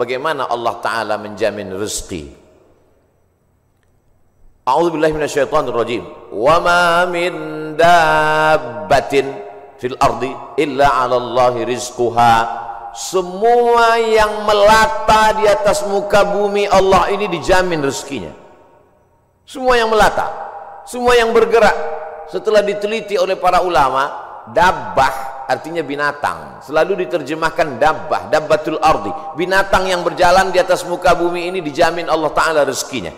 bagaimana Allah Ta'ala menjamin rezeki. A'udzubillahi minasyaitonirrajim. Wa ma min dabbatin fil ardi illa 'ala Allahi rizquha. Semua yang melata di atas muka bumi Allah ini dijamin rezekinya. Semua yang melata, semua yang bergerak. Setelah diteliti oleh para ulama, dabbah artinya binatang. Selalu diterjemahkan dabbah, dabbatul ardi. Binatang yang berjalan di atas muka bumi ini dijamin Allah Ta'ala rezekinya.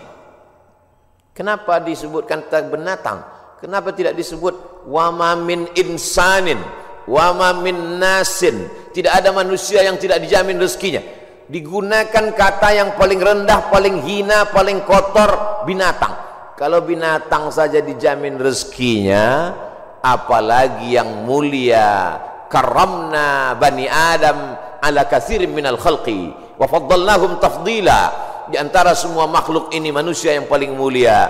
Kenapa disebutkan binatang? Kenapa tidak disebut wa ma min insanin, wa ma min nasin? Tidak ada manusia yang tidak dijamin rezekinya. Digunakan kata yang paling rendah, paling hina, paling kotor, binatang. Kalau binatang saja dijamin rezekinya, apalagi yang mulia. Karamna bani Adam ala katsirin minal khalqi wa faddalnahum tafdila. Di antara semua makhluk ini manusia yang paling mulia.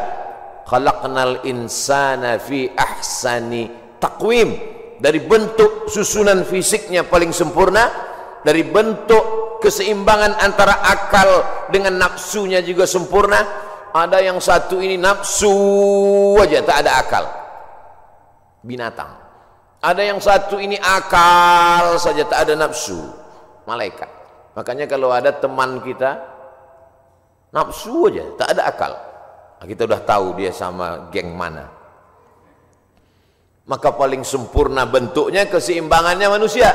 Khalaqnal insana fi ahsani taqwim. Dari bentuk susunan fisiknya paling sempurna, dari bentuk keseimbangan antara akal dengan nafsunya juga sempurna. Ada yang satu ini nafsu aja, tak ada akal, binatang. Ada yang satu ini akal saja, tak ada nafsu, malaikat. Makanya kalau ada teman kita nafsu aja, tak ada akal, kita udah tahu dia sama geng mana. Maka paling sempurna bentuknya, keseimbangannya manusia.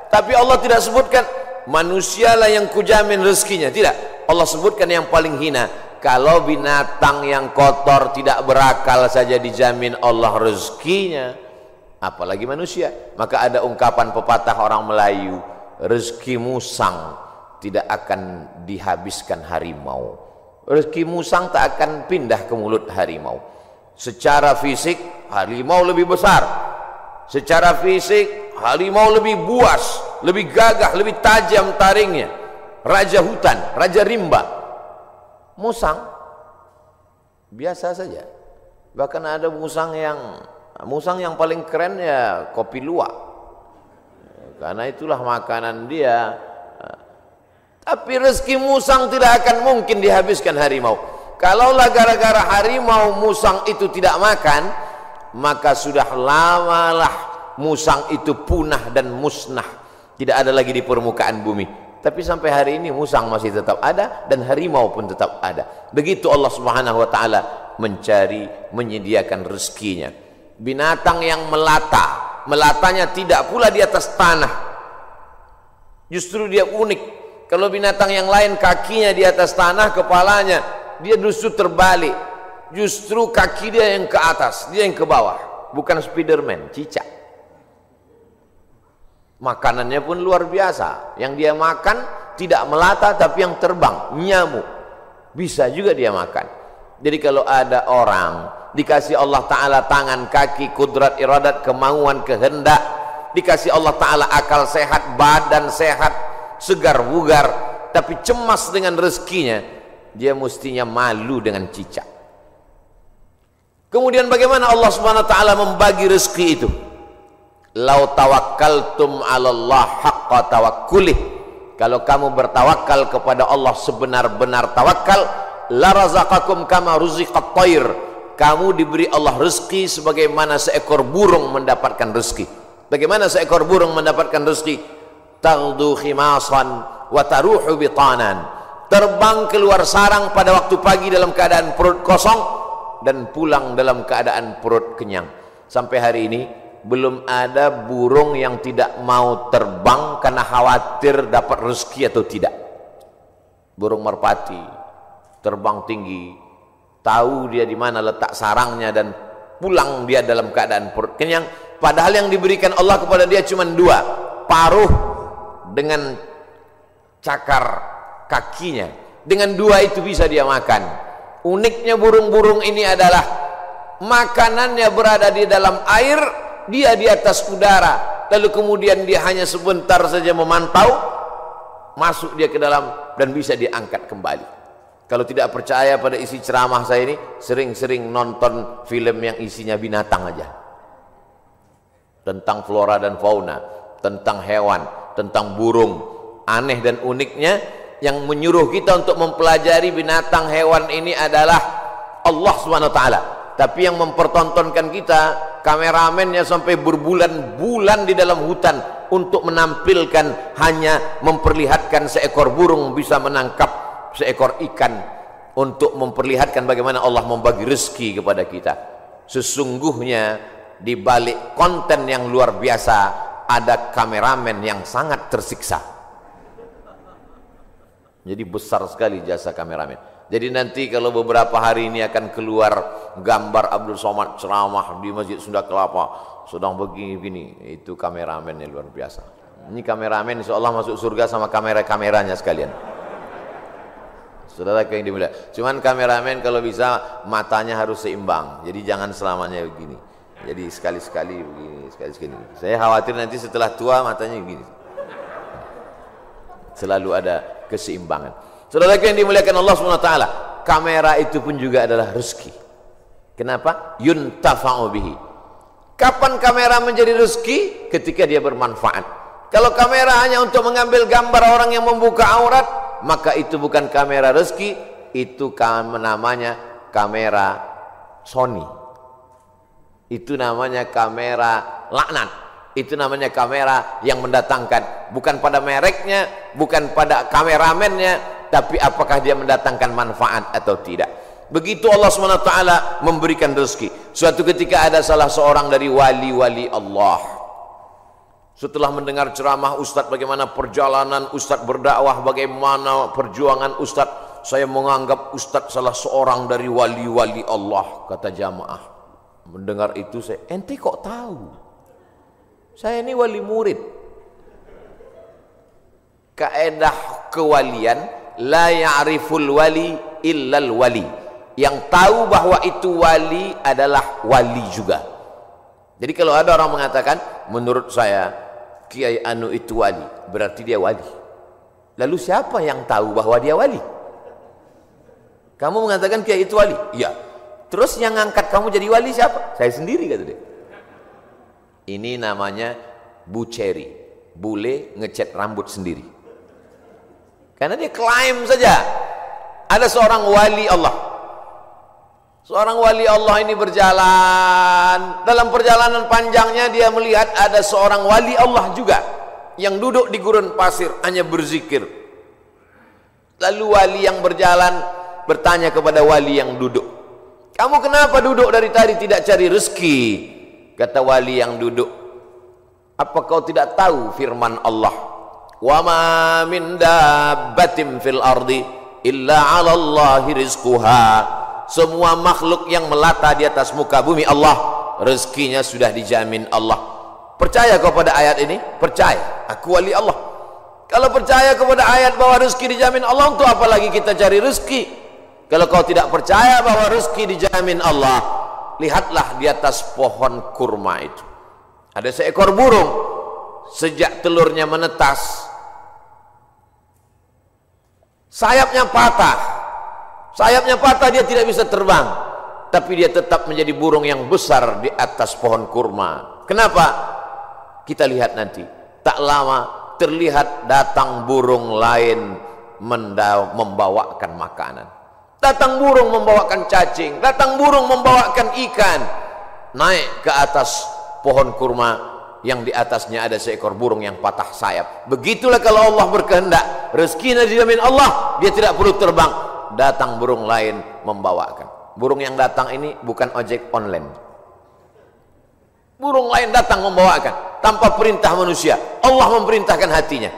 Tapi Allah tidak sebutkan manusialah yang kujamin rezekinya, tidak. Allah sebutkan yang paling hina. Kalau binatang yang kotor tidak berakal saja dijamin Allah rezekinya, apalagi manusia. Maka ada ungkapan pepatah orang Melayu, rezeki musang tidak akan dihabiskan harimau. Rezeki musang tak akan pindah ke mulut harimau. Secara fisik harimau lebih besar, secara fisik harimau lebih buas, lebih gagah, lebih tajam taringnya. Raja hutan, raja rimba. Musang biasa saja. Bahkan ada musang yang paling keren ya kopi luwak, karena itulah makanan dia. Tapi rezeki musang tidak akan mungkin dihabiskan harimau. Kalaulah gara-gara harimau musang itu tidak makan, maka sudah lamalah musang itu punah dan musnah, tidak ada lagi di permukaan bumi. Tapi sampai hari ini musang masih tetap ada dan harimau pun tetap ada. Begitu Allah Subhanahu wa Ta'ala mencari, menyediakan rezekinya. Binatang yang melata, melatanya tidak pula di atas tanah, justru dia unik. Kalau binatang yang lain kakinya di atas tanah, kepalanya, dia justru terbalik. Justru kaki dia yang ke atas, dia yang ke bawah. Bukan Spiderman, cicak. Makanannya pun luar biasa. Yang dia makan tidak melata tapi yang terbang, nyamuk. Bisa juga dia makan. Jadi kalau ada orang dikasih Allah Ta'ala tangan, kaki, kudrat, iradat, kemauan, kehendak, dikasih Allah Ta'ala akal sehat, badan sehat, segar bugar, tapi cemas dengan rezekinya, dia mestinya malu dengan cicak. Kemudian bagaimana Allah Subhanahu wa Ta'ala membagi rezeki itu? Lau tawakkaltum 'alallah haqqa tawakkulih. Kalau kamu bertawakal kepada Allah sebenar-benar tawakal, la razaqakum kama ruziqat thair. Kamu diberi Allah rezeki sebagaimana seekor burung mendapatkan rezeki. Bagaimana seekor burung mendapatkan rezeki? Taghdu khimasan wa taruhu bitanan. Terbang keluar sarang pada waktu pagi dalam keadaan perut kosong dan pulang dalam keadaan perut kenyang. Sampai hari ini belum ada burung yang tidak mau terbang karena khawatir dapat rezeki atau tidak. Burung merpati terbang tinggi, tahu dia di mana letak sarangnya dan pulang dia dalam keadaan perut kenyang. Padahal yang diberikan Allah kepada dia cuma dua, paruh dengan cakar kakinya. Dengan dua itu bisa dia makan. Uniknya burung-burung ini adalah makanannya berada di dalam air, dia di atas udara, lalu kemudian dia hanya sebentar saja memantau, masuk dia ke dalam dan bisa diangkat kembali. Kalau tidak percaya pada isi ceramah saya ini, sering-sering nonton film yang isinya binatang aja, tentang flora dan fauna, tentang hewan, tentang burung. Aneh dan uniknya yang menyuruh kita untuk mempelajari binatang hewan ini adalah Allah Subhanahu wa taala. Tapi yang mempertontonkan kita, kameramennya sampai berbulan-bulan di dalam hutan untuk menampilkan, hanya memperlihatkan seekor burung bisa menangkap seekor ikan, untuk memperlihatkan bagaimana Allah membagi rezeki kepada kita. Sesungguhnya di balik konten yang luar biasa ada kameramen yang sangat tersiksa. Jadi besar sekali jasa kameramen. Jadi nanti kalau beberapa hari ini akan keluar gambar Abdul Somad ceramah di Masjid Sunda Kelapa sedang begini-begini, itu kameramennya luar biasa. Ini kameramen insyaallah masuk surga sama kamera-kameranya sekalian. Saudara yang dimuliakan, cuman kameramen kalau bisa matanya harus seimbang. Jadi jangan selamanya begini. Jadi sekali-sekali begini, sekali-sekali. Saya khawatir nanti setelah tua matanya begini. Selalu ada keseimbangan. Saudara yang dimuliakan Allah SWT, kamera itu pun juga adalah rezeki. Kenapa? Yuntafa'u bihi. Kapan kamera menjadi rezeki? Ketika dia bermanfaat. Kalau kamera hanya untuk mengambil gambar orang yang membuka aurat, maka itu bukan kamera rezeki, itu namanya kamera Sony. Itu namanya kamera laknat. Itu namanya kamera yang mendatangkan, bukan pada mereknya, bukan pada kameramennya, tapi apakah dia mendatangkan manfaat atau tidak. Begitu Allah SWT memberikan rezeki. Suatu ketika ada salah seorang dari wali-wali Allah, setelah mendengar ceramah Ustadz bagaimana perjalanan Ustadz berdakwah, bagaimana perjuangan Ustadz, saya menganggap Ustadz salah seorang dari wali-wali Allah. Kata jamaah, mendengar itu saya, ente kok tahu? Saya ini wali murid. Kaedah kewalian, la ya'riful wali illal wali. Yang tahu bahwa itu wali adalah wali juga. Jadi kalau ada orang mengatakan, menurut saya Kiai Anu itu wali, berarti dia wali. Lalu siapa yang tahu bahwa dia wali? Kamu mengatakan Kiai itu wali? Iya. Terus yang ngangkat kamu jadi wali siapa? Saya sendiri, kata dia. Ini namanya buceri, bule ngecat rambut sendiri. Karena dia klaim saja ada seorang wali Allah. Seorang wali Allah ini berjalan, dalam perjalanan panjangnya dia melihat ada seorang wali Allah juga yang duduk di gurun pasir hanya berzikir. Lalu wali yang berjalan bertanya kepada wali yang duduk, kamu kenapa duduk dari tadi tidak cari rezeki? Kata wali yang duduk, apa kau tidak tahu firman Allah, wa ma min dabbatin fil ardi illa 'ala Allahi rizquha. Semua makhluk yang melata di atas muka bumi Allah, rezekinya sudah dijamin Allah. Percaya kau pada ayat ini? Percaya, aku wali Allah. Kalau percaya kepada ayat bahwa rezeki dijamin Allah, untuk apa lagi kita cari rezeki? Kalau kau tidak percaya bahwa rezeki dijamin Allah, lihatlah di atas pohon kurma itu ada seekor burung. Sejak telurnya menetas, sayapnya patah, dia tidak bisa terbang, tapi dia tetap menjadi burung yang besar di atas pohon kurma. Kenapa? Kita lihat nanti. Tak lama terlihat datang burung lain membawakan makanan. Datang burung membawakan cacing, datang burung membawakan ikan. Naik ke atas pohon kurma yang di atasnya ada seekor burung yang patah sayap. Begitulah kalau Allah berkehendak, rezekinya dijamin Allah, dia tidak perlu terbang. Datang burung lain membawakan. Burung yang datang ini bukan ojek online. Burung lain datang membawakan tanpa perintah manusia. Allah memerintahkan hatinya.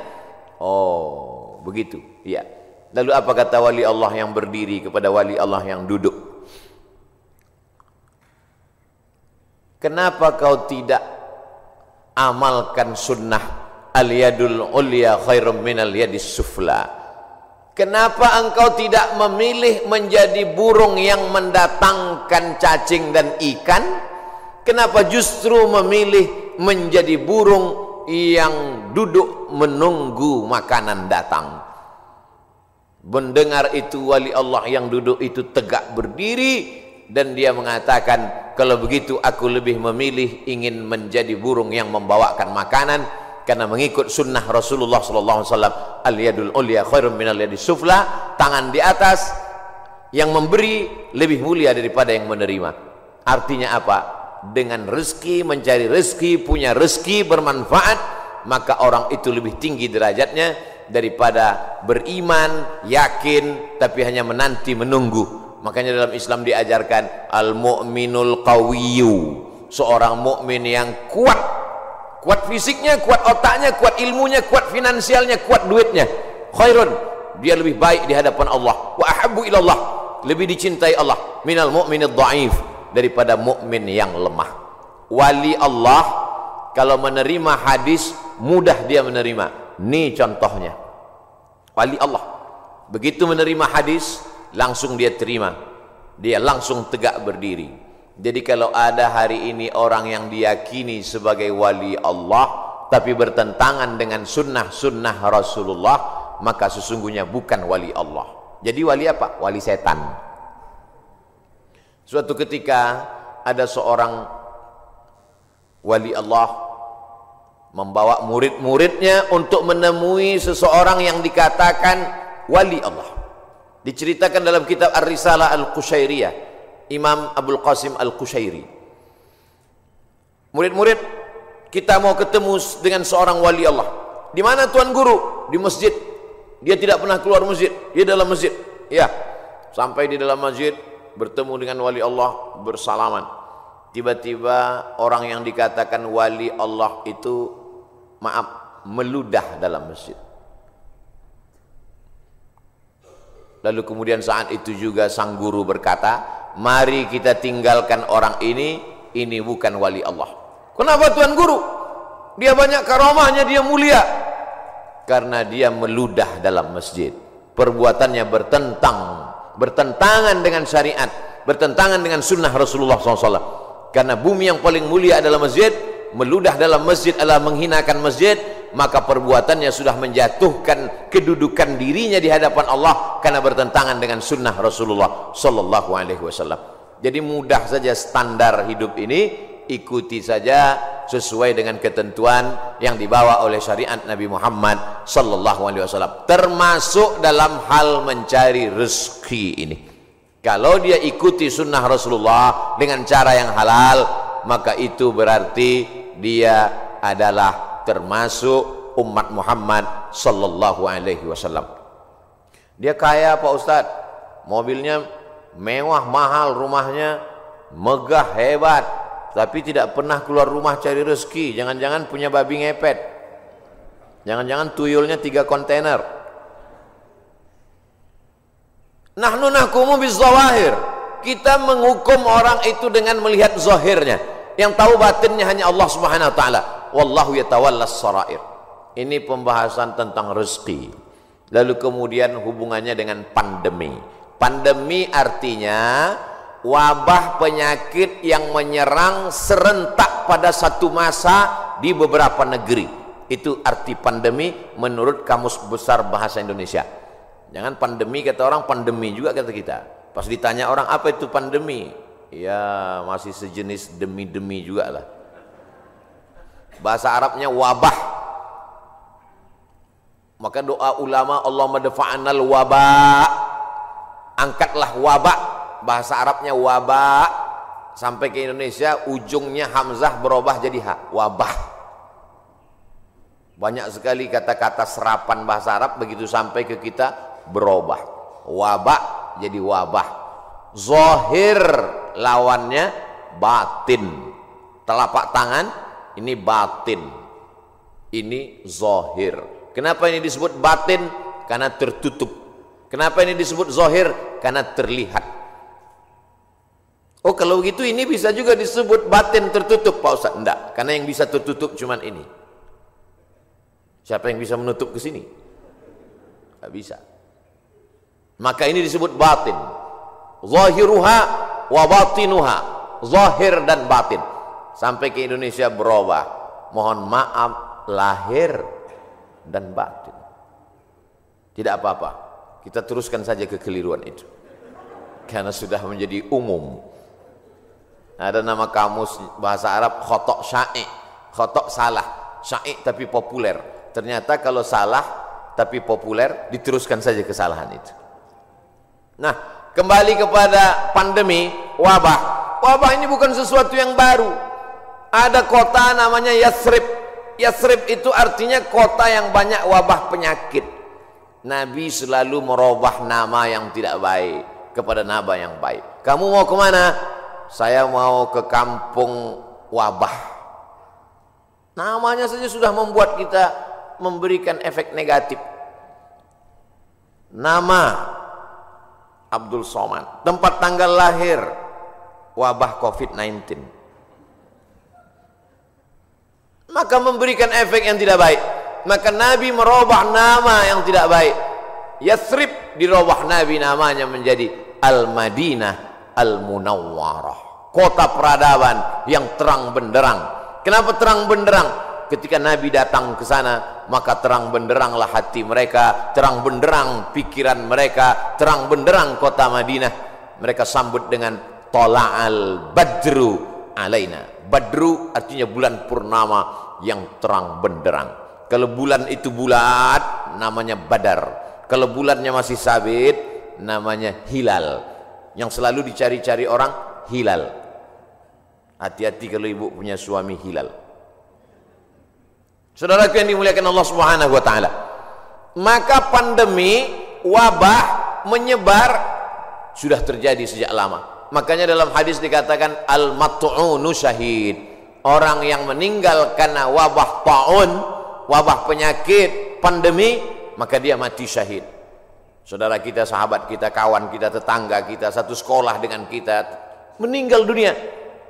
Oh, begitu. Iya. Lalu apa kata wali Allah yang berdiri kepada wali Allah yang duduk? Kenapa kau tidak amalkan sunnah al-yadul ulya khairum minal yadis sufla? Kenapa engkau tidak memilih menjadi burung yang mendatangkan cacing dan ikan? Kenapa justru memilih menjadi burung yang duduk menunggu makanan datang? Mendengar itu wali Allah yang duduk itu tegak berdiri dan dia mengatakan, kalau begitu aku lebih memilih ingin menjadi burung yang membawakan makanan, karena mengikut sunnah Rasulullah SAW. al-yadul ulya khairun minal yadis sufla, tangan di atas yang memberi lebih mulia daripada yang menerima. Artinya apa? Dengan rezeki, mencari rezeki, punya rezeki bermanfaat, maka orang itu lebih tinggi derajatnya daripada beriman, yakin, tapi hanya menanti menunggu. Makanya dalam Islam diajarkan al-mu'minul qawiyyu, seorang mukmin yang kuat, kuat fisiknya, kuat otaknya, kuat ilmunya, kuat finansialnya, kuat duitnya. Khairun, dia lebih baik di hadapan Allah. Wa ahabbu ilallah, lebih dicintai Allah. Minal mu'minid dha'if, daripada mukmin yang lemah. Wali Allah kalau menerima hadis mudah dia menerima. Ini contohnya. Wali Allah begitu menerima hadis langsung dia terima, dia langsung tegak berdiri. Jadi kalau ada hari ini orang yang diyakini sebagai wali Allah tapi bertentangan dengan sunnah-sunnah Rasulullah, maka sesungguhnya bukan wali Allah. Jadi wali apa? Wali setan. Suatu ketika ada seorang wali Allah membawa murid-muridnya untuk menemui seseorang yang dikatakan wali Allah. Diceritakan dalam kitab Ar-Risalah Al-Qushairiyah, Imam Abul Qasim Al-Qushairi. Murid-murid, kita mau ketemu dengan seorang wali Allah. Di mana Tuan Guru? Di masjid. Dia tidak pernah keluar masjid, dia dalam masjid. Ya, sampai di dalam masjid bertemu dengan wali Allah, bersalaman. Tiba-tiba orang yang dikatakan wali Allah itu, maaf, meludah dalam masjid. Lalu kemudian saat itu juga sang guru berkata, mari kita tinggalkan orang ini bukan wali Allah. Kenapa Tuan Guru? Dia banyak karamahnya, dia mulia. Karena dia meludah dalam masjid. Perbuatannya bertentangan dengan syariat, bertentangan dengan sunnah Rasulullah SAW. Karena bumi yang paling mulia adalah masjid, meludah dalam masjid adalah menghinakan masjid, maka perbuatannya sudah menjatuhkan kedudukan dirinya di hadapan Allah karena bertentangan dengan sunnah Rasulullah sallallahu alaihi wasallam. Jadi mudah saja standar hidup ini, ikuti saja sesuai dengan ketentuan yang dibawa oleh syariat Nabi Muhammad sallallahu alaihi wasallam, termasuk dalam hal mencari rezeki ini. Kalau dia ikuti sunnah Rasulullah dengan cara yang halal, maka itu berarti dia adalah termasuk umat Muhammad sallallahu alaihi wasallam. Dia kaya Pak Ustadz, mobilnya mewah mahal, rumahnya megah hebat, tapi tidak pernah keluar rumah cari rezeki. Jangan-jangan punya babi ngepet, jangan-jangan tuyulnya 3 kontainer. Nahnu nahkumu bizawahir, kita menghukum orang itu dengan melihat zahirnya. Yang tahu batinnya hanya Allah Subhanahu wa taala. Wallahu yatawallas sarair. Ini pembahasan tentang rezeki. Lalu kemudian hubungannya dengan pandemi. Pandemi artinya wabah penyakit yang menyerang serentak pada satu masa di beberapa negeri. Itu arti pandemi menurut Kamus Besar Bahasa Indonesia. Jangan pandemi kata orang, pandemi juga kata kita. Pas ditanya orang apa itu pandemi, ya masih sejenis demi-demi juga lah. Bahasa Arabnya wabah. Maka doa ulama, Allahumma dafa'anal wabah, angkatlah wabah. Bahasa Arabnya wabah, sampai ke Indonesia ujungnya hamzah berubah jadi ha, wabah. Banyak sekali kata-kata serapan bahasa Arab begitu sampai ke kita berubah. Wabah jadi wabah. Zahir lawannya batin. Telapak tangan ini batin, ini zahir. Kenapa ini disebut batin? Karena tertutup. Kenapa ini disebut zahir? Karena terlihat. Oh kalau begitu ini bisa juga disebut batin tertutup Pak Ustaz? Enggak, karena yang bisa tertutup cuman ini. Siapa yang bisa menutup ke sini? Enggak bisa. Maka ini disebut batin. Zahiruha wa batinuha, zahir dan batin. Sampai ke Indonesia berubah. Mohon maaf, lahir dan batin. Tidak apa-apa, kita teruskan saja kekeliruan itu karena sudah menjadi umum. Ada nama kamus bahasa Arab khotok sya'i', khotok salah, sya'i' tapi populer. Ternyata kalau salah tapi populer, diteruskan saja kesalahan itu. Nah, kembali kepada pandemi, wabah. Wabah ini bukan sesuatu yang baru. Ada kota namanya Yathrib. Yathrib itu artinya kota yang banyak wabah penyakit. Nabi selalu merubah nama yang tidak baik kepada nama yang baik. Kamu mau kemana? Saya mau ke kampung wabah. Namanya saja sudah membuat kita memberikan efek negatif. Nama Abdul Somad, tempat tanggal lahir wabah COVID-19, maka memberikan efek yang tidak baik. Maka Nabi merubah nama yang tidak baik. Yathrib dirubah Nabi namanya menjadi Al-Madinah Al-Munawwarah, kota peradaban yang terang benderang. Kenapa terang benderang? Ketika Nabi datang ke sana, maka terang benderanglah hati mereka, terang benderang pikiran mereka, terang benderang kota Madinah. Mereka sambut dengan Tola'al Badru alaina. Badru artinya bulan purnama yang terang benderang. Kalau bulan itu bulat, namanya Badar. Kalau bulannya masih sabit, namanya hilal. Yang selalu dicari-cari orang, hilal. Hati-hati kalau ibu punya suami hilal. Saudaraku yang dimuliakan Allah Subhanahu wa taala. Maka pandemi, wabah menyebar sudah terjadi sejak lama. Makanya dalam hadis dikatakan al-mat'unu syahid. Orang yang meninggal karena wabah ta'un, wabah penyakit, pandemi, maka dia mati syahid. Saudara kita, sahabat kita, kawan kita, tetangga kita, satu sekolah dengan kita, meninggal dunia.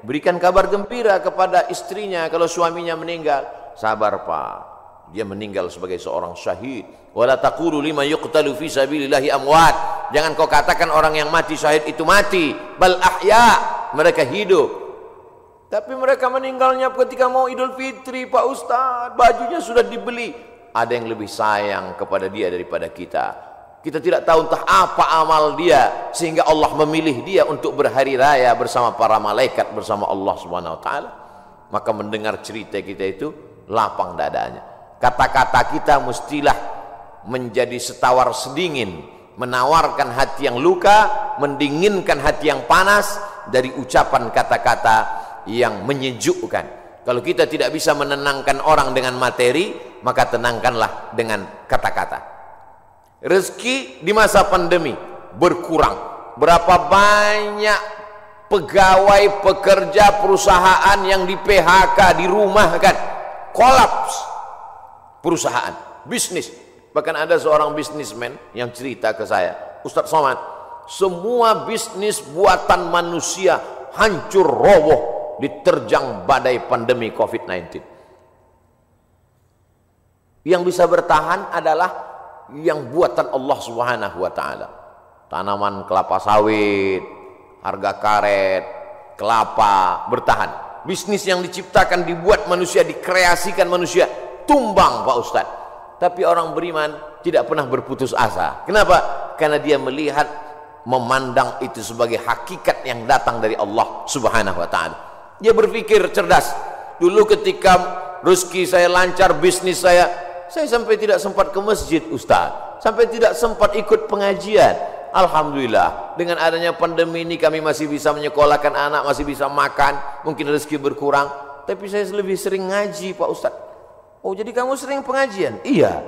Berikan kabar gembira kepada istrinya kalau suaminya meninggal. Sabar Pak, dia meninggal sebagai seorang syahid. Wala taqulu liman yuqtalu fi sabilillahi amwat. Jangan kau katakan orang yang mati syahid itu mati, bal ahya, mereka hidup. Tapi mereka meninggalnya ketika mau Idul Fitri, Pak Ustaz, bajunya sudah dibeli. Ada yang lebih sayang kepada dia daripada kita. Kita tidak tahu entah apa amal dia sehingga Allah memilih dia untuk berhari raya bersama para malaikat, bersama Allah Subhanahu wa taala. Maka mendengar cerita kita itu lapang dadanya. Kata-kata kita mestilah menjadi setawar sedingin, menawarkan hati yang luka, mendinginkan hati yang panas dari ucapan kata-kata yang menyejukkan. Kalau kita tidak bisa menenangkan orang dengan materi, maka tenangkanlah dengan kata-kata. Rezeki di masa pandemi berkurang. Berapa banyak pegawai, pekerja perusahaan yang di PHK, dirumahkan, kolaps perusahaan, bisnis. Bahkan ada seorang bisnismen yang cerita ke saya, Ustaz Somad, semua bisnis buatan manusia hancur roboh diterjang badai pandemi COVID-19. Yang bisa bertahan adalah yang buatan Allah Subhanahu wa taala. Tanaman kelapa sawit, harga karet, kelapa bertahan. Bisnis yang diciptakan, dibuat manusia, dikreasikan manusia, tumbang Pak Ustaz. Tapi orang beriman tidak pernah berputus asa. Kenapa? Karena dia melihat, memandang itu sebagai hakikat yang datang dari Allah Subhanahu wa taala. Dia berpikir cerdas. Dulu ketika rezeki saya lancar, bisnis saya sampai tidak sempat ke masjid Ustaz, sampai tidak sempat ikut pengajian. Alhamdulillah, dengan adanya pandemi ini kami masih bisa menyekolahkan anak, masih bisa makan, mungkin rezeki berkurang, tapi saya lebih sering ngaji Pak Ustaz. Oh, jadi kamu sering pengajian? Iya,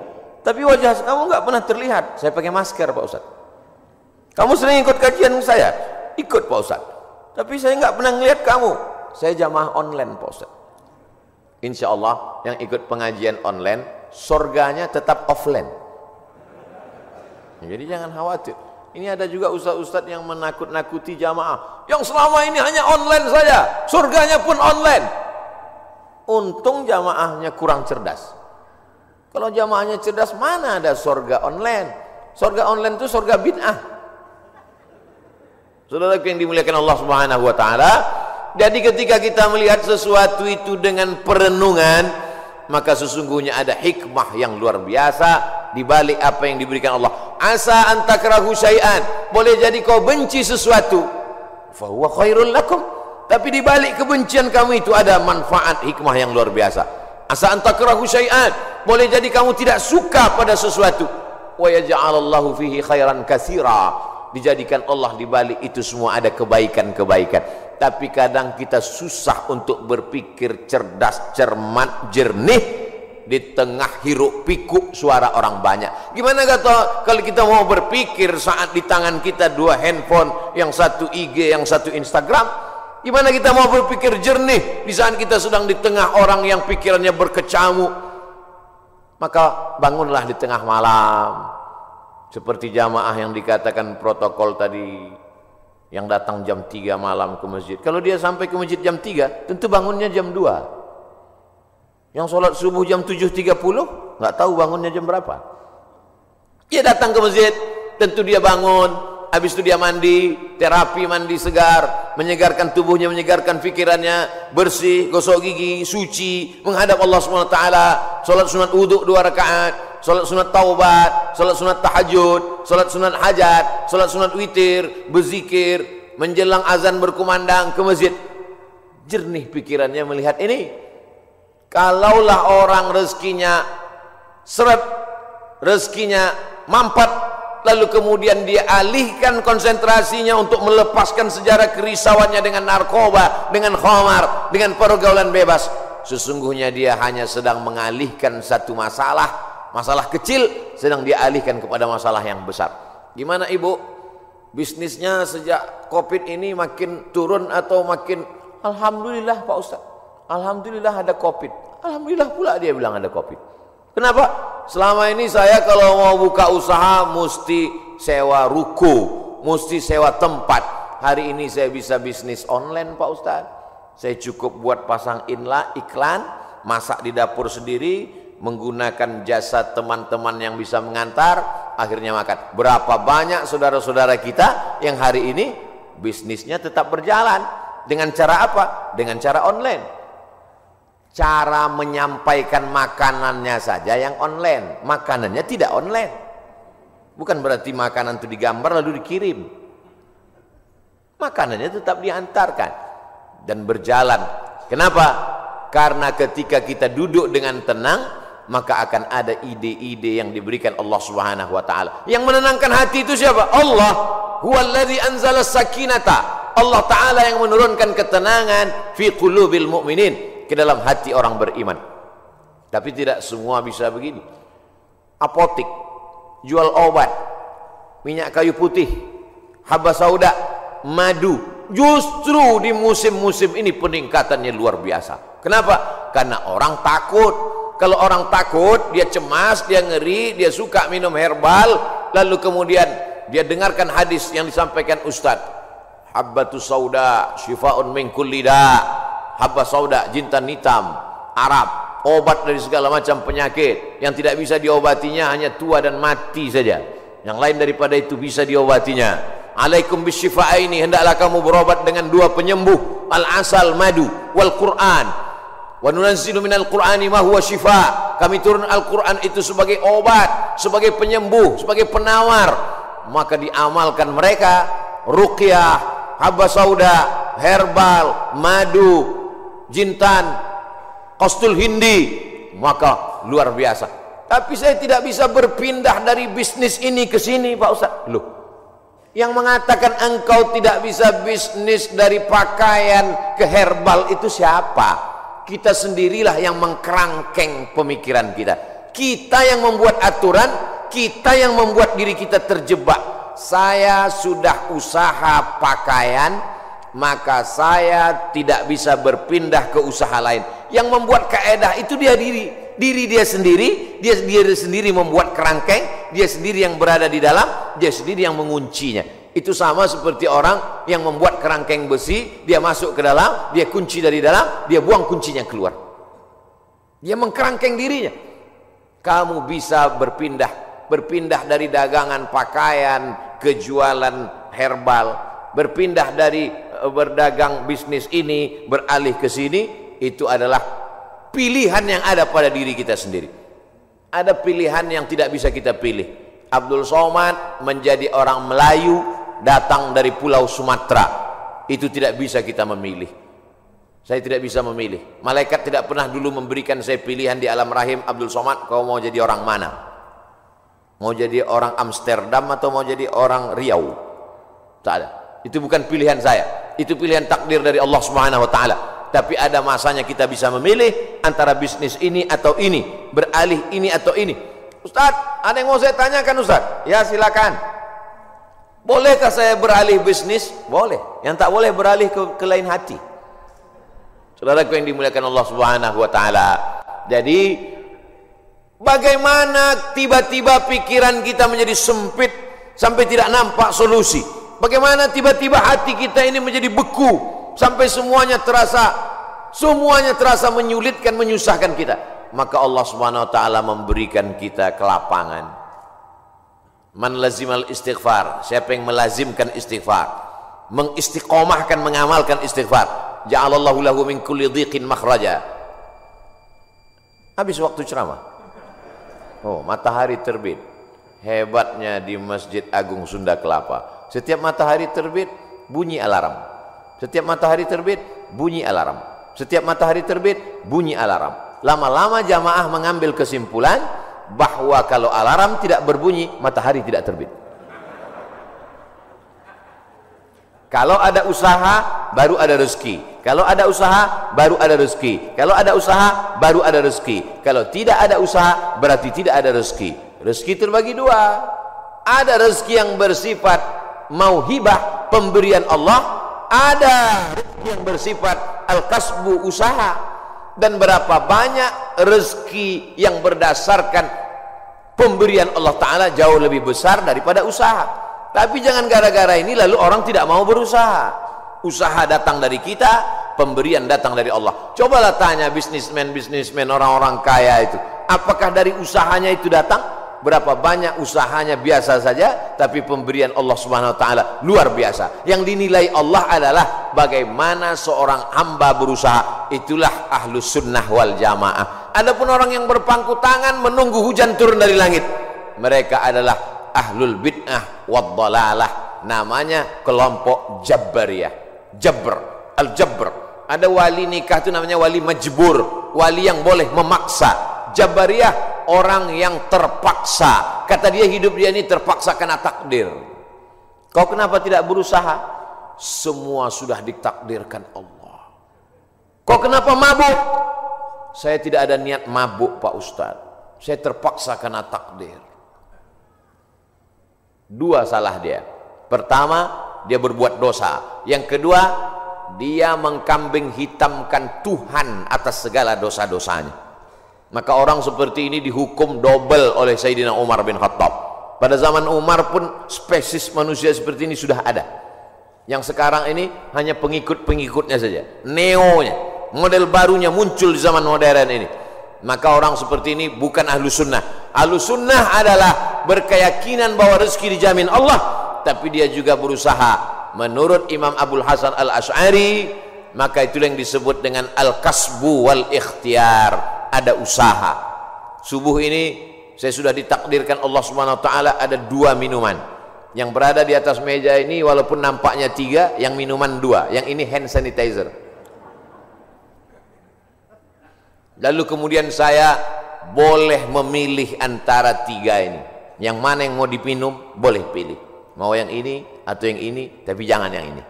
tapi wajah kamu nggak pernah terlihat. Saya pakai masker Pak Ustaz. Kamu sering ikut kajian saya? Ikut Pak Ustaz, tapi saya nggak pernah ngelihat kamu. Saya jamaah online Pak Ustaz. Insya Allah yang ikut pengajian online, surganya tetap offline. Jadi jangan khawatir. Ini ada juga ustaz-ustaz yang menakut-nakuti jamaah, yang selama ini hanya online saja, surganya pun online. Untung jamaahnya kurang cerdas. Kalau jamaahnya cerdas, mana ada surga online? Surga online itu surga bid'ah. Saudara yang dimuliakan Allah Subhanahu wa taala, jadi ketika kita melihat sesuatu itu dengan perenungan, maka sesungguhnya ada hikmah yang luar biasa di balik apa yang diberikan Allah. Asa an takrahu syai'an, boleh jadi kau benci sesuatu, fa huwa khairul lakum, tapi di balik kebencian kamu itu ada manfaat, hikmah yang luar biasa. Asa an takrahu syai'an, boleh jadi kamu tidak suka pada sesuatu. Wa yaj'alallahu fihi khairan katsira, dijadikan Allah di balik itu semua ada kebaikan-kebaikan. Tapi kadang kita susah untuk berpikir cerdas, cermat, jernih di tengah hiruk pikuk suara orang banyak. Gimana kata kalau kita mau berpikir saat di tangan kita dua handphone, yang satu IG, yang satu Instagram? Gimana kita mau berpikir jernih di saat kita sedang di tengah orang yang pikirannya berkecamuk? Maka bangunlah di tengah malam, seperti jamaah yang dikatakan protokol tadi, yang datang jam 3 malam ke masjid. Kalau dia sampai ke masjid jam 3, tentu bangunnya jam 2. Yang sholat subuh jam 7.30, nggak tahu bangunnya jam berapa. Dia datang ke masjid, tentu dia bangun, habis itu dia mandi, terapi mandi segar, menyegarkan tubuhnya, menyegarkan pikirannya, bersih, gosok gigi, suci, menghadap Allah SWT, sholat sunat wudhu 2 rakaat, sholat sunat taubat, sholat sunat tahajud, sholat sunat hajat, sholat sunat witir, berzikir, menjelang azan berkumandang ke masjid. Jernih pikirannya melihat ini. Kalaulah orang rezekinya seret, rezekinya mampat, lalu kemudian dia alihkan konsentrasinya untuk melepaskan sejarah kerisauannya dengan narkoba, dengan khamar, dengan pergaulan bebas, sesungguhnya dia hanya sedang mengalihkan satu masalah, masalah kecil sedang dia alihkan kepada masalah yang besar. Gimana ibu? Bisnisnya sejak Covid ini makin turun atau makin? Alhamdulillah Pak Ustaz, alhamdulillah ada Covid. Alhamdulillah pula dia bilang ada Covid. Kenapa? Selama ini saya kalau mau buka usaha mesti sewa ruko, mesti sewa tempat. Hari ini saya bisa bisnis online Pak Ustaz. Saya cukup buat pasang iklan, masak di dapur sendiri, menggunakan jasa teman-teman yang bisa mengantar, akhirnya makan. Berapa banyak saudara-saudara kita yang hari ini bisnisnya tetap berjalan. Dengan cara apa? Dengan cara online. Cara menyampaikan makanannya saja yang online, makanannya tidak online. Bukan berarti makanan itu digambar lalu dikirim. Makanannya tetap diantarkan dan berjalan. Kenapa? Karena ketika kita duduk dengan tenang, maka akan ada ide-ide yang diberikan Allah Subhanahu wa taala. Yang menenangkan hati itu siapa? Allah. Huwallazi anzala sakinata. Allah taala yang menurunkan ketenangan fi qulubil mu'minin, ke dalam hati orang beriman. Tapi tidak semua bisa begini. Apotik, jual obat, minyak kayu putih, haba sauda, madu, justru di musim-musim ini peningkatannya luar biasa. Kenapa? Karena orang takut. Kalau orang takut, dia cemas, dia ngeri, dia suka minum herbal, lalu kemudian dia dengarkan hadis yang disampaikan Ustaz, habbatus sauda syifaun min kulli da'. Habba sauda, jintan hitam, Arab, obat dari segala macam penyakit. Yang tidak bisa diobatinya hanya tua dan mati saja. Yang lain daripada itu bisa diobatinya. Alaikum bisyifa'aini, hendaklah kamu berobat dengan 2 penyembuh, al-asal, madu, wal Qur'an. Wa nunazzilu minal Qur'ani ma huwa syifa'. Kami turun Al-Qur'an itu sebagai obat, sebagai penyembuh, sebagai penawar. Maka diamalkan mereka ruqyah, habba sauda, herbal, madu, jintan, kostul hindi, maka luar biasa. Tapi saya tidak bisa berpindah dari bisnis ini ke sini Pak Ustaz. Loh, yang mengatakan engkau tidak bisa bisnis dari pakaian ke herbal itu siapa? Kita sendirilah yang mengkerangkeng pemikiran kita. Kita yang membuat aturan, kita yang membuat diri kita terjebak. Saya sudah usaha pakaian, maka saya tidak bisa berpindah ke usaha lain. Yang membuat kaedah itu diri dia sendiri, dia sendiri membuat kerangkeng, dia sendiri yang berada di dalam, dia sendiri yang menguncinya. Itu sama seperti orang yang membuat kerangkeng besi, dia masuk ke dalam, dia kunci dari dalam, dia buang kuncinya keluar. Dia mengkerangkeng dirinya. Kamu bisa berpindah dari dagangan pakaian ke jualan herbal, berpindah dari berdagang bisnis ini beralih ke sini. Itu adalah pilihan yang ada pada diri kita sendiri. Ada pilihan yang tidak bisa kita pilih. Abdul Somad menjadi orang Melayu, datang dari Pulau Sumatera, itu tidak bisa kita memilih. Saya tidak bisa memilih. Malaikat tidak pernah dulu memberikan saya pilihan di alam rahim, Abdul Somad, kau mau jadi orang mana? Mau jadi orang Amsterdam atau mau jadi orang Riau? Tak ada. Itu bukan pilihan saya. Itu pilihan takdir dari Allah Subhanahu wa taala. Tapi ada masanya kita bisa memilih antara bisnis ini atau ini, beralih ini atau ini. Ustaz, ada yang mau saya tanyakan Ustaz? Ya silakan. Bolehkah saya beralih bisnis? Boleh. Yang tak boleh beralih ke lain hati. Saudaraku yang dimuliakan Allah Subhanahu wa taala. Jadi bagaimana tiba-tiba pikiran kita menjadi sempit sampai tidak nampak solusi? Bagaimana tiba-tiba hati kita ini menjadi beku sampai semuanya terasa menyulitkan, menyusahkan kita? Maka Allah Subhanahu wa taala memberikan kita kelapangan. Man lazimal istighfar, siapa yang melazimkan istighfar, mengistiqomahkan, mengamalkan istighfar, ja'alallahu lahu min kulli dhiqin makhraja. Habis waktu ceramah. Oh, matahari terbit. Hebatnya di Masjid Agung Sunda Kelapa. Setiap matahari terbit, bunyi alarm. Setiap matahari terbit, bunyi alarm. Setiap matahari terbit, bunyi alarm. Lama-lama jamaah mengambil kesimpulan bahwa kalau alarm tidak berbunyi, matahari tidak terbit. Kalau ada usaha, baru ada rezeki. Kalau ada usaha, baru ada rezeki. Kalau ada usaha, baru ada rezeki. Kalau tidak ada usaha, berarti tidak ada rezeki. Rezeki terbagi dua. Ada rezeki yang bersifat mauhibah, pemberian Allah. Ada rezeki yang bersifat al-kasbu, usaha. Dan berapa banyak rezeki yang berdasarkan pemberian Allah Ta'ala jauh lebih besar daripada usaha. Tapi jangan gara-gara ini lalu orang tidak mau berusaha. Usaha datang dari kita, pemberian datang dari Allah. Cobalah tanya bisnismen orang-orang kaya itu, apakah dari usahanya itu datang? Berapa banyak usahanya biasa saja, tapi pemberian Allah Subhanahu wa taala luar biasa. Yang dinilai Allah adalah bagaimana seorang hamba berusaha. Itulah ahlus sunnah wal jamaah. Adapun orang yang berpangku tangan menunggu hujan turun dari langit, mereka adalah ahlul bid'ah wad dhalalah. Namanya kelompok Jabariyah. Al-Jabr. Ada wali nikah itu namanya wali majbur, wali yang boleh memaksa. Jabariyah orang yang terpaksa. Kata dia, hidup dia ini terpaksa karena takdir. Kau kenapa tidak berusaha? Semua sudah ditakdirkan Allah. Kau kenapa mabuk? Saya tidak ada niat mabuk Pak Ustadz. Saya terpaksa karena takdir. Dua salah dia. Pertama, dia berbuat dosa. Yang kedua, dia mengkambing hitamkan Tuhan atas segala dosa-dosanya. Maka orang seperti ini dihukum double oleh Sayyidina Umar bin Khattab. Pada zaman Umar pun spesies manusia seperti ini sudah ada. Yang sekarang ini hanya pengikut-pengikutnya saja, neonya, model barunya muncul di zaman modern ini. Maka orang seperti ini bukan ahlu sunnah. Ahlu sunnah adalah berkeyakinan bahwa rezeki dijamin Allah, tapi dia juga berusaha. Menurut Imam Abul Hasan Al-Asy'ari, maka itulah yang disebut dengan al-kasbu wal ikhtiar. Ada usaha. Subuh ini saya sudah ditakdirkan Allah Subhanahu wa taala ada 2 minuman. Yang berada di atas meja ini walaupun nampaknya 3, yang minuman 2, yang ini hand sanitizer. Lalu kemudian saya boleh memilih antara 3 ini. Yang mana yang mau dipinum, boleh pilih. Mau yang ini atau yang ini, tapi jangan yang ini.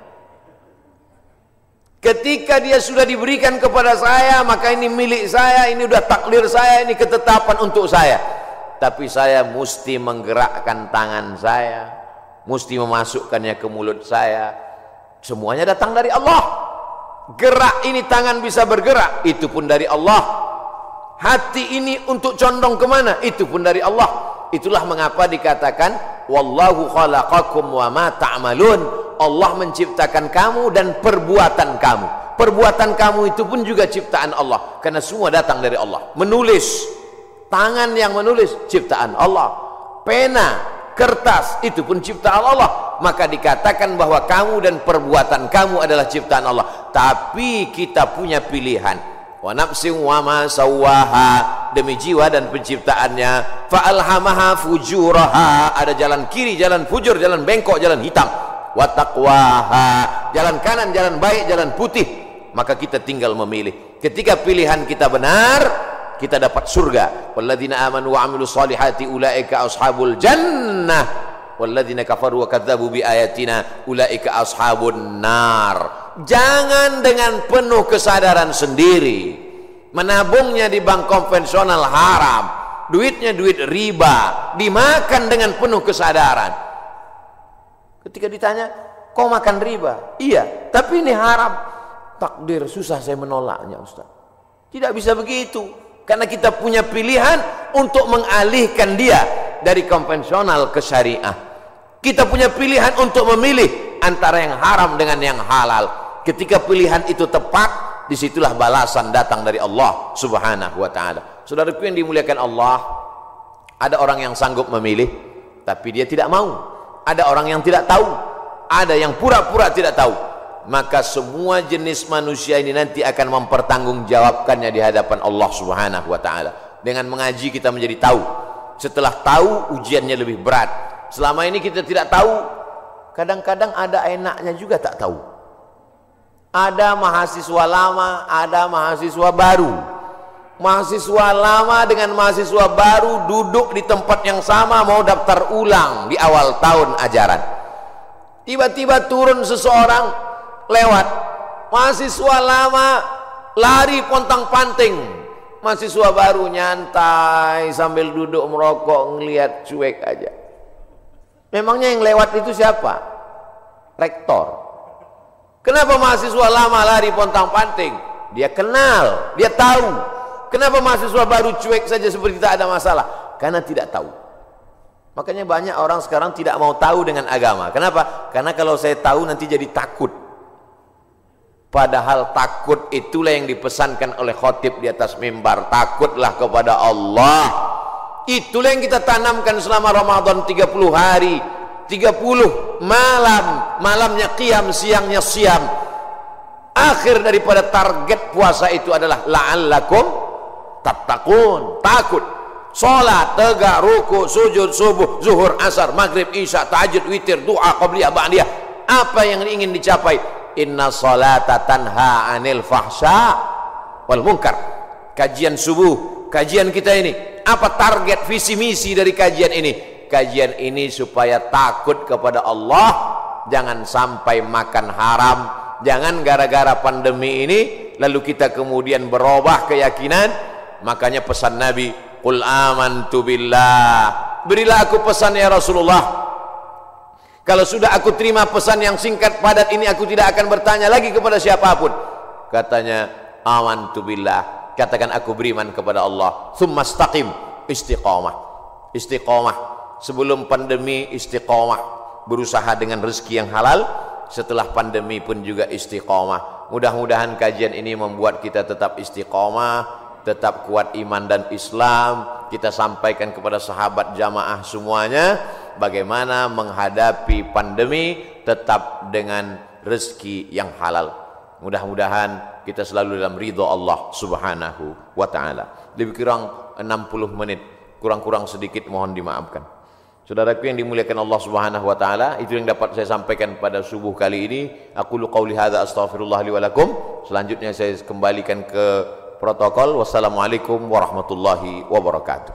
Ketika dia sudah diberikan kepada saya, maka ini milik saya, ini udah takdir saya, ini ketetapan untuk saya. Tapi saya mesti menggerakkan tangan saya, mesti memasukkannya ke mulut saya. Semuanya datang dari Allah. Gerak ini tangan bisa bergerak, itu pun dari Allah. Hati ini untuk condong kemana, itu pun dari Allah. Itulah mengapa dikatakan wallahu khalaqakum wa ma ta'malun. Allah menciptakan kamu dan perbuatan kamu. Perbuatan kamu itu pun juga ciptaan Allah, karena semua datang dari Allah. Menulis, tangan yang menulis ciptaan Allah. Pena, kertas, itu pun ciptaan Allah. Maka dikatakan bahwa kamu dan perbuatan kamu adalah ciptaan Allah. Tapi kita punya pilihan. Wa nafsin wa ma sawwaha, demi jiwa dan penciptaannya. Fa alhamaha fujuraha, ada jalan kiri, jalan fujur, jalan bengkok, jalan hitam. Wa taqwaha, jalan kanan, jalan baik, jalan putih. maka kita tinggal memilih. Ketika pilihan kita benar, kita dapat surga. Walladzina amanu wa 'amilus solihati ulaika ashabul jannah walladzina kafaru wa kadzdzabu biayatina ulaika ashabun nar. Jangan dengan penuh kesadaran sendiri menabungnya di bank konvensional haram, duitnya duit riba, dimakan dengan penuh kesadaran. Ketika ditanya, kau makan riba? Iya, tapi ini haram. Takdir, susah saya menolaknya, Ustaz. Tidak bisa begitu, karena kita punya pilihan untuk mengalihkan dia dari konvensional ke syariah. Kita punya pilihan untuk memilih antara yang haram dengan yang halal. Ketika pilihan itu tepat, disitulah balasan datang dari Allah Subhanahu wa ta'ala. Saudaraku yang dimuliakan Allah, ada orang yang sanggup memilih tapi dia tidak mau. Ada orang yang tidak tahu, ada yang pura-pura tidak tahu. Maka semua jenis manusia ini nanti akan mempertanggungjawabkannya di hadapan Allah Subhanahu wa ta'ala. Dengan mengaji kita menjadi tahu. Setelah tahu, ujiannya lebih berat. Selama ini kita tidak tahu, kadang-kadang ada enaknya juga tak tahu. Ada mahasiswa lama, ada mahasiswa baru. Mahasiswa lama dengan mahasiswa baru duduk di tempat yang sama, mau daftar ulang di awal tahun ajaran. Tiba-tiba turun seseorang lewat. Mahasiswa lama lari pontang-panting, mahasiswa baru nyantai sambil duduk merokok, ngelihat cuek aja. Memangnya yang lewat itu siapa? Rektor. Kenapa mahasiswa lama lari pontang-panting? Dia kenal, dia tahu. Kenapa mahasiswa baru cuek saja seperti tak ada masalah? Karena tidak tahu. Makanya banyak orang sekarang tidak mau tahu dengan agama. Kenapa? Karena kalau saya tahu nanti jadi takut. Padahal takut itulah yang dipesankan oleh khotib di atas mimbar. Takutlah kepada Allah. Itulah yang kita tanamkan selama Ramadan 30 hari. 30 malam, malamnya qiyam, siangnya siam. Akhir daripada target puasa itu adalah la'allakum tattaqun, takut. Salat, tegak, ruku, sujud, subuh, zuhur, asar, maghrib, isya, tahajud, witir, doa, qabliyah, ba'diyah. Apa yang ingin dicapai? Inna salata tanha 'anil fahsya wal munkar. Kajian subuh, kajian kita ini, apa target visi misi dari kajian ini? Kajian ini supaya takut kepada Allah, jangan sampai makan haram, jangan gara-gara pandemi ini lalu kita kemudian berubah keyakinan. Makanya pesan Nabi, qul amantu billah, berilah aku pesan ya Rasulullah. Kalau sudah aku terima pesan yang singkat padat ini, aku tidak akan bertanya lagi kepada siapapun. Katanya, amantu billah, katakan aku beriman kepada Allah. Tsumma istaqim, istiqamah. Istiqamah. Sebelum pandemi istiqamah, berusaha dengan rezeki yang halal. Setelah pandemi pun juga istiqamah. Mudah-mudahan kajian ini membuat kita tetap istiqamah, tetap kuat iman dan Islam. Kita sampaikan kepada sahabat jamaah semuanya bagaimana menghadapi pandemi tetap dengan rezeki yang halal. Mudah-mudahan kita selalu dalam ridho Allah Subhanahu wa ta'ala. Lebih kurang 60 menit, kurang-kurang sedikit mohon dimaafkan. Saudaraku yang dimuliakan Allah Subhanahu wa ta'ala, itu yang dapat saya sampaikan pada subuh kali ini. Aqulu qauli hadza astaghfirullah li wa lakum. Selanjutnya saya kembalikan ke protokol. Wassalamualaikum warahmatullahi wabarakatuh.